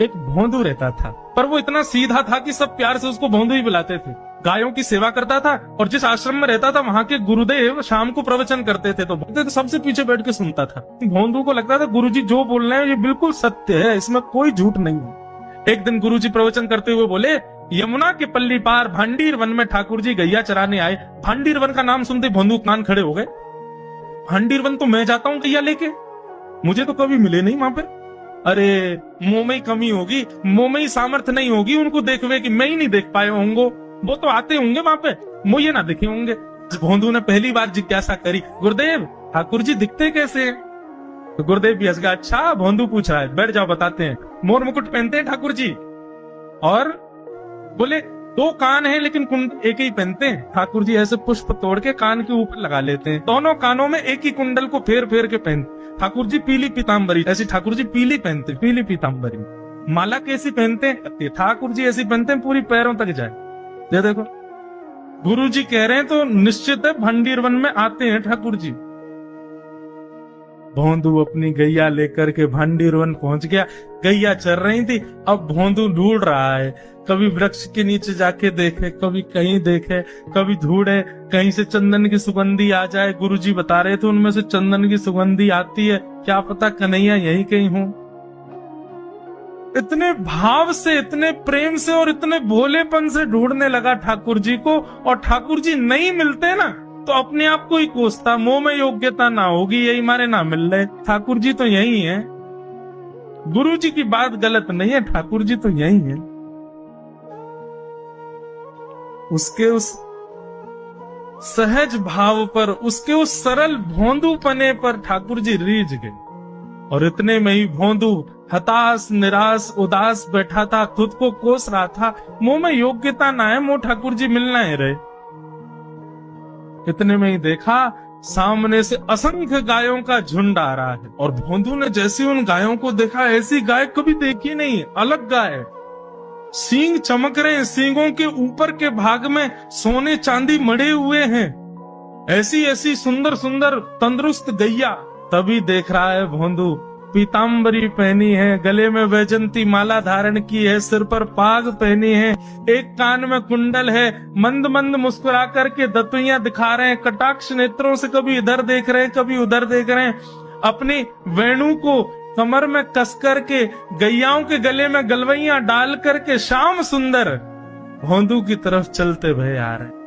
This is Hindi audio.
एक भोंदू रहता था, पर वो इतना सीधा था कि सब प्यार से उसको भोंदू ही बुलाते थे। गायों की सेवा करता था और जिस आश्रम में रहता था वहां के गुरुदेव शाम को प्रवचन करते थे तो सबसे पीछे बैठ के सुनता था। भोंदू को लगता था गुरुजी जो बोल रहे हैं ये बिल्कुल सत्य है, इसमें कोई झूठ नहीं है। एक दिन गुरुजी प्रवचन करते हुए बोले, यमुना के पल्ली पार भांडीर वन में ठाकुर जी गैया चराने आए। भांडीर वन का नाम सुनते भोंदू कान खड़े हो गए। भांडीर वन तो मैं जाता हूँ गैया लेके, मुझे तो कभी मिले नहीं वहां पे। अरे मुंह में ही कमी होगी, मुंह में ही सामर्थ्य नहीं होगी उनको देखवे कि मैं ही नहीं देख पाए होंगे, वो तो आते होंगे वहां पे, मुझे ना दिखे होंगे। भोंदू ने पहली बार जिज्ञासा करी, गुरुदेव ठाकुर जी दिखते कैसे हैं? तो गुरुदेव भी हंस गया, अच्छा भोंदू पूछ रहा है, बैठ जाओ बताते हैं। मोर मुकुट पहनते हैं ठाकुर जी, और बोले दो कान हैं लेकिन कुंडल एक ही पहनते हैं। ठाकुर जी ऐसे पुष्प तोड़ के कान के ऊपर लगा लेते हैं, दोनों कानों में एक ही कुंडल को फेर फेर के पहनते। ठाकुर जी पीली पीताम्बरी, ऐसी ठाकुर जी पीली पहनते, पीली पीताम्बरी। माला कैसी पहनते हैं? ठाकुर जी ऐसी पहनते हैं पूरी पैरों तक जाए। ये देखो गुरु जी कह रहे हैं तो निश्चित है भंडीर वन में आते हैं ठाकुर जी। भोंदू अपनी गैया लेकर के भंडीर वन पहुंच गया। गैया चल रही थी, अब भोंदू ढूंढ रहा है, कभी वृक्ष के नीचे जाके देखे, कभी कहीं देखे, कभी ढूंढे कहीं से चंदन की सुगंधी आ जाए। गुरुजी बता रहे थे उनमें से चंदन की सुगंधी आती है, क्या पता कन्हैया यही कहीं हो। इतने भाव से, इतने प्रेम से और इतने भोलेपन से ढूंढने लगा ठाकुर जी को, और ठाकुर जी नहीं मिलते ना तो अपने आप को ही कोसता, मुंह में योग्यता ना होगी यही मारे ना मिल रहे, ठाकुर जी तो यही है। गुरु जी की बात गलत नहीं है, ठाकुर जी तो यही है। उसके उस सहज भाव पर, उसके उस सरल भोंदूपने पर ठाकुर जी रीझ गए। और इतने में ही भोंदू हताश निराश उदास बैठा था, खुद को कोस रहा था, मुंह में योग्यता ना है, मुंह ठाकुर जी मिलना है रहे। इतने में ही देखा सामने से असंख्य गायों का झुंड आ रहा है, और भोंदू ने जैसे उन गायों को देखा, ऐसी गाय कभी देखी नहीं, अलग गाय, सींग चमक रहे हैं, सींगों के ऊपर के भाग में सोने चांदी मढ़े हुए हैं, ऐसी ऐसी सुंदर सुंदर तंदुरुस्त गैया। तभी देख रहा है भोंदू, पीताम्बरी पहनी है, गले में वैजंती माला धारण की है, सिर पर पाग पहनी है, एक कान में कुंडल है, मंद मंद मुस्कुरा करके दतुइयां दिखा रहे हैं, कटाक्ष नेत्रों से कभी इधर देख रहे हैं कभी उधर देख रहे हैं, अपनी वेणु को कमर में कस करके गैयाओं के गले में गलवैया डाल करके श्याम सुंदर भोंदू की तरफ चलते भय आ रहे हैं।